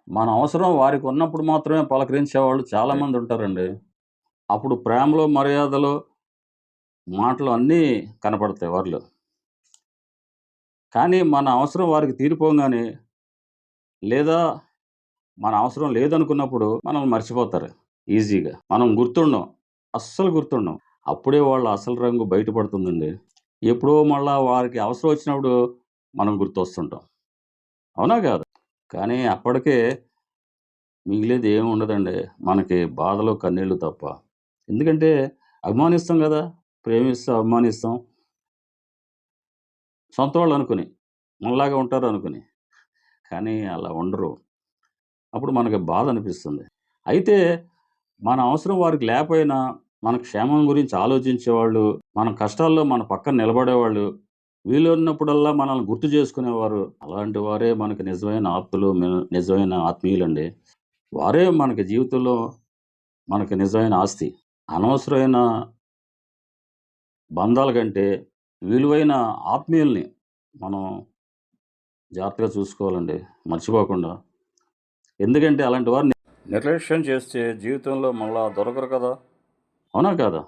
మన అవసరం వారికి ఉన్నప్పుడు మాత్రమే పలకరించేవాళ్ళు చాలామంది ఉంటారండి. అప్పుడు ప్రేమలో, మర్యాదలో, మాటలు అన్నీ కనపడతాయి వారిలో. కానీ మన అవసరం వారికి తీరిపోంగానే, లేదా మన అవసరం లేదనుకున్నప్పుడు మనల్ని మర్చిపోతారు ఈజీగా. మనం గుర్తుండం. అస్సలు గుర్తుండం. అప్పుడే వాళ్ళ అసలు రంగు బయటపడుతుందండి. ఎప్పుడో మళ్ళా వారికి అవసరం వచ్చినప్పుడు మనం గుర్తొస్తుంటాం. అవునా కాదా? కానీ అప్పటికే మిగిలేది ఏముండదండి. మనకి బాధలు, కన్నీళ్ళు తప్ప. ఎందుకంటే అభిమానిస్తాం గదా! ప్రేమిస్తాం, అభిమానిస్తాం. సొంత వాళ్ళనుకుని. మనలాగా ఉంటారనుకుని. కానీ అలా ఉండరు. అప్పుడు మనకి బాధనిపిస్తుంది. అయితే మన అవసరం వారికి లేపోయినా, మన క్షేమం గురించి ఆలోచించేవాళ్ళు, మన కష్టాల్లో మన పక్కన నిలబడేవాళ్ళు, వీలున్నప్పుడల్లా మనల్ని గుర్తు చేసుకునేవారు. అలాంటి వారే మనకి నిజమైన ఆప్తులు, నిజమైన ఆత్మీయులండి. వారే మనకి జీవితంలో మనకి నిజమైన ఆస్తి. అనవసరమైన బంధాల కంటే, విలువైన ఆత్మీయుల్ని మనం జాగ్రత్తగా చూసుకోవాలండి. మర్చిపోకుండా. ఎందుకంటే అలాంటి వారిని నిర్లక్ష్యం చేస్తే జీవితంలో మళ్ళా దొరకరు కదా! అవునా కాదా?